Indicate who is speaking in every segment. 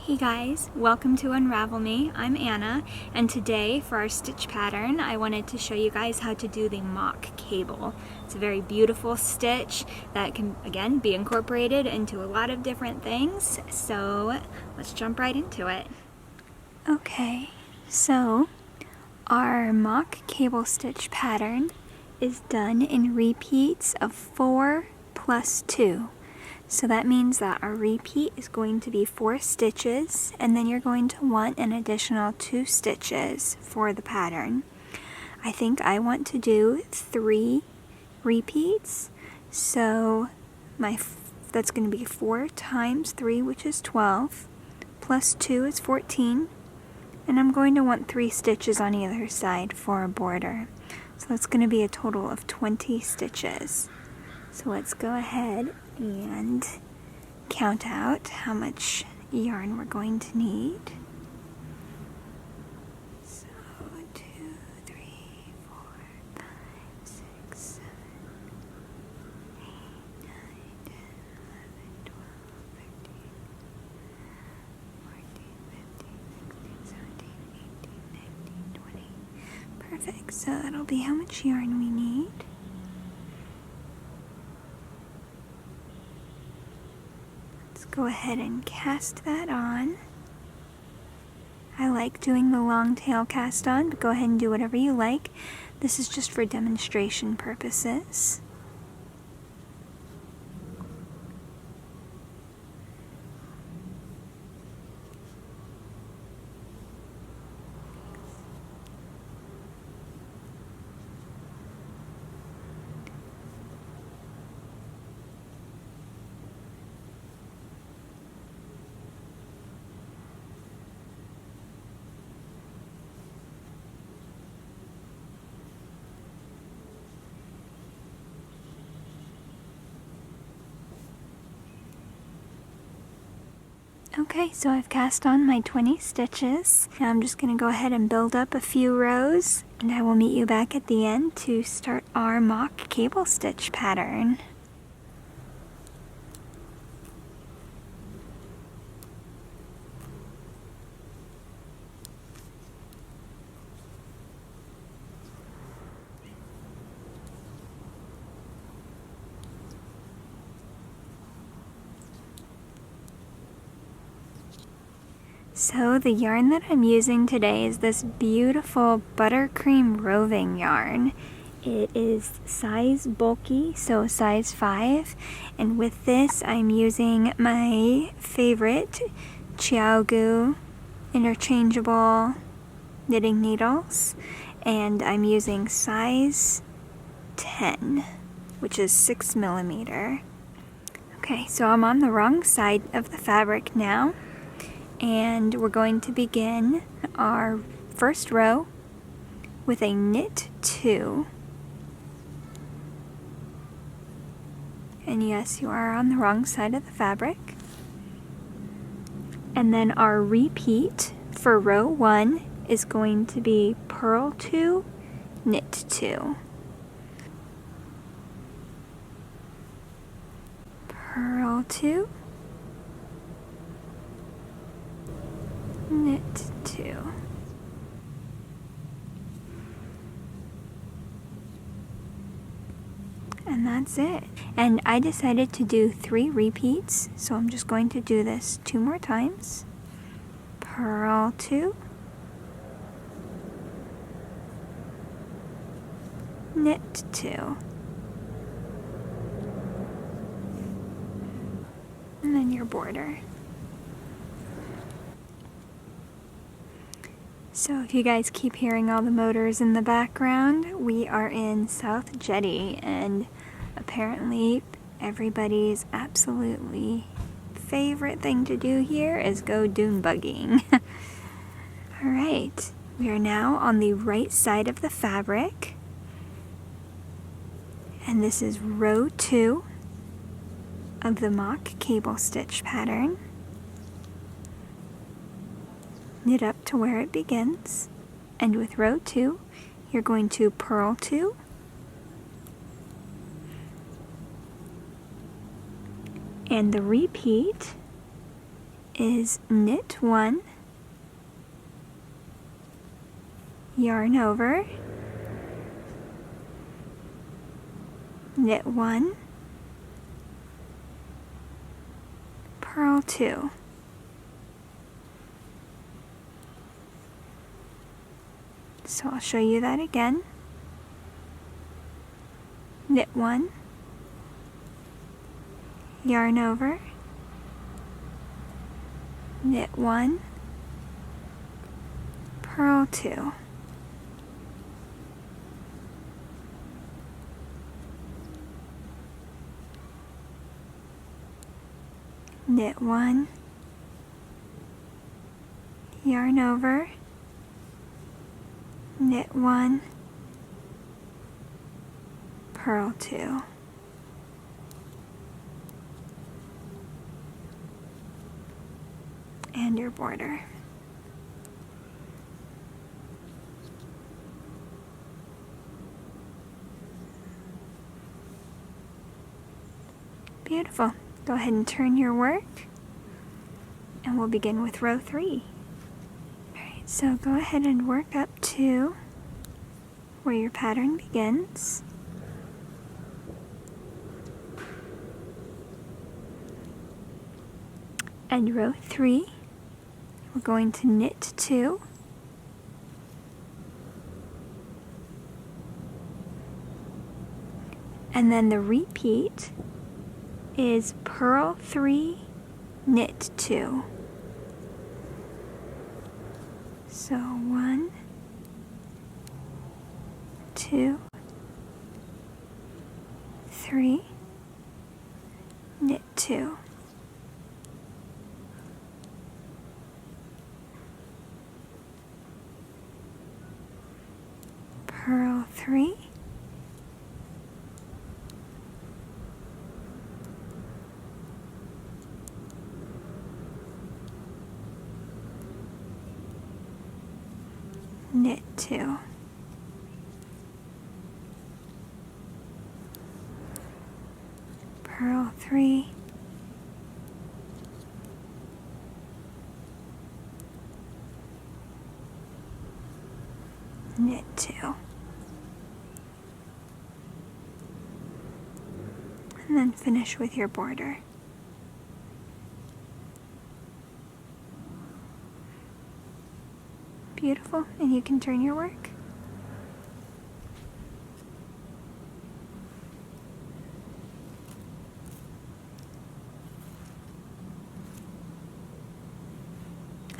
Speaker 1: Hey guys, welcome to Unravel Me. I'm Anna, and today for our stitch pattern I wanted to show you guys how to do the mock cable. It's a very beautiful stitch that can again be incorporated into a lot of different things, so let's jump right into it. Okay, so our mock cable stitch pattern is done in repeats of 4 plus 2. So that means that our repeat is going to be 4 stitches, and then you're going to want an additional 2 stitches for the pattern. I think I want to do 3 repeats, so that's going to be 4 times 3, which is 12, plus 2 is 14, and I'm going to want 3 stitches on either side for a border. So that's going to be a total of 20 stitches. So let's go ahead and count out how much yarn we're going to need. So 2, 3, 4, 5, 6, 7, 8, 9, 10, 11, 12, 13, 14, 15, 16, 17, 18, 19, 20. Perfect. So that'll be how much yarn we need. Go ahead and cast that on. I like doing the long tail cast on, but go ahead and do whatever you like. This is just for demonstration purposes. Okay, so I've cast on my 20 stitches. Now I'm just going to go ahead and build up a few rows, and I will meet you back at the end to start our mock cable stitch pattern. So the yarn that I'm using today is this beautiful ButterCream Roving yarn. It is size bulky, so size 5, and with this I'm using my favorite Chiaogu interchangeable knitting needles, and I'm using size 10, which is 6 millimeter. Okay, so I'm on the wrong side of the fabric now. And we're going to begin our first row with a knit 2. And yes, you are on the wrong side of the fabric. And then our repeat for row 1 is going to be purl 2, knit 2. Purl 2, knit 2. And that's it. And I decided to do 3 repeats, so I'm just going to do this 2 more times. Purl 2, knit 2. And then your border. So if you guys keep hearing all the motors in the background, we are in South Jetty, and apparently everybody's absolutely favorite thing to do here is go dune buggying. Alright, we are now on the right side of the fabric, and this is row 2 of the mock cable stitch pattern. Knit up to where it begins, and with row 2 you're going to purl 2, and the repeat is knit 1, yarn over, knit 1, purl 2. So I'll show you that again. Knit 1, yarn over, knit 1, purl 2. Knit 1, yarn over, knit 1, purl 2. And your border. Beautiful. Go ahead and turn your work, and we'll begin with row 3. Alright, so go ahead and work up to where your pattern begins. And row 3, we're going to knit 2, and then the repeat is purl 3, knit 2. So 1, 2, 3, knit 2. Purl 3, knit 2. Purl 3, knit 2. And then finish with your border. Beautiful, and you can turn your work.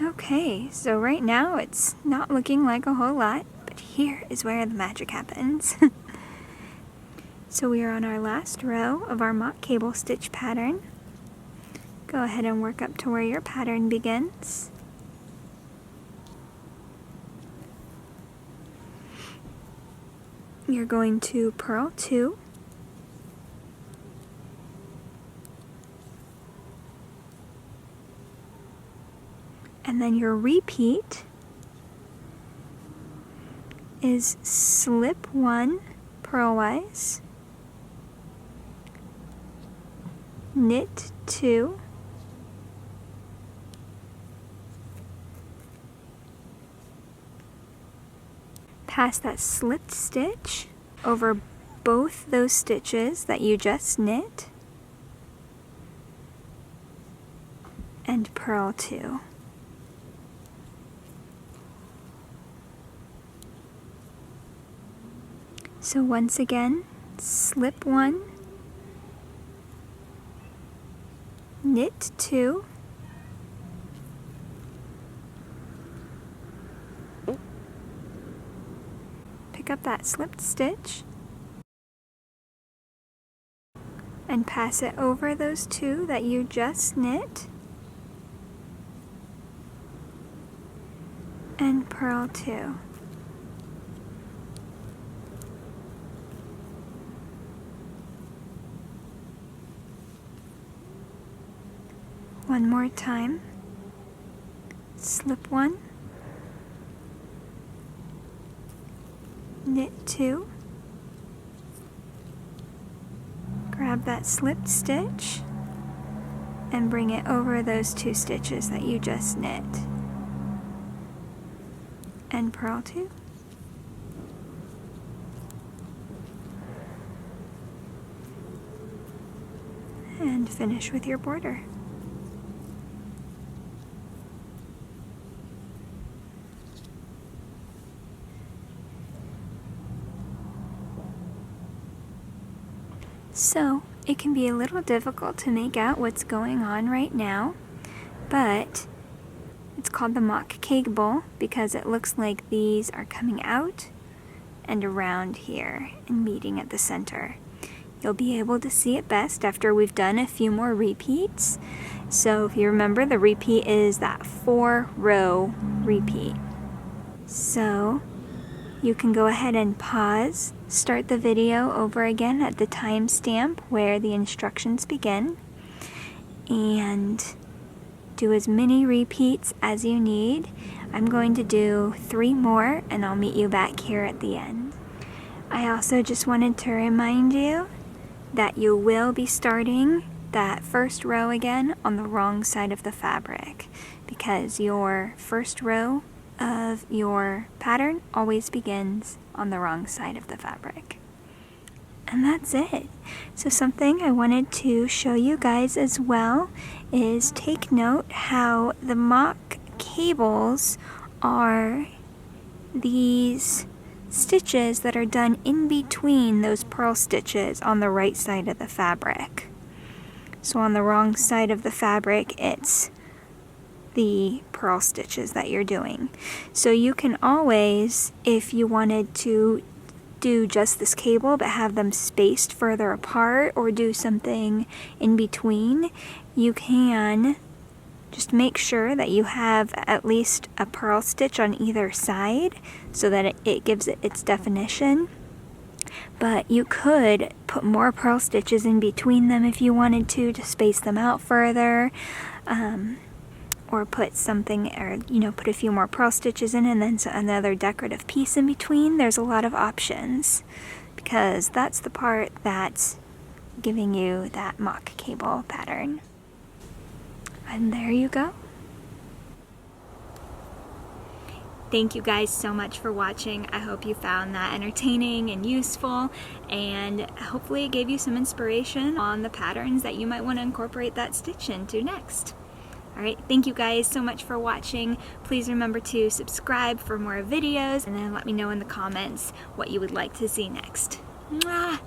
Speaker 1: Okay, so right now it's not looking like a whole lot, but here is where the magic happens. So we are on our last row of our mock cable stitch pattern. Go ahead and work up to where your pattern begins. You're going to purl 2, and then your repeat is slip 1 purlwise, knit 2, pass that slipped stitch over both those stitches that you just knit, and purl 2. So once again, slip 1, knit 2, pick up that slipped stitch and pass it over those 2 that you just knit, and purl 2. One more time, slip 1, knit 2, grab that slipped stitch and bring it over those 2 stitches that you just knit. And purl 2. And finish with your border. So, it can be a little difficult to make out what's going on right now, but it's called the mock cable because it looks like these are coming out and around here and meeting at the center. You'll be able to see it best after we've done a few more repeats. So if you remember, the repeat is that 4-row repeat. So you can go ahead and pause, start the video over again at the timestamp where the instructions begin, and do as many repeats as you need. I'm going to do 3 more and I'll meet you back here at the end. I also just wanted to remind you that you will be starting that first row again on the wrong side of the fabric, because your first row of your pattern always begins on the wrong side of the fabric. And that's it. So something I wanted to show you guys as well is take note how the mock cables are these stitches that are done in between those purl stitches on the right side of the fabric. So on the wrong side of the fabric, it's the purl stitches that you're doing. So you can always, if you wanted to do just this cable but have them spaced further apart or do something in between, you can just make sure that you have at least a purl stitch on either side so that it gives it its definition. But you could put more purl stitches in between them if you wanted to space them out further, or put something, or put a few more purl stitches in and then another decorative piece in between. There's a lot of options because that's the part that's giving you that mock cable pattern. And there you go. Thank you guys so much for watching. I hope you found that entertaining and useful, and hopefully it gave you some inspiration on the patterns that you might want to incorporate that stitch into next. Alright, thank you guys so much for watching. Please remember to subscribe for more videos, and then let me know in the comments what you would like to see next. Mwah!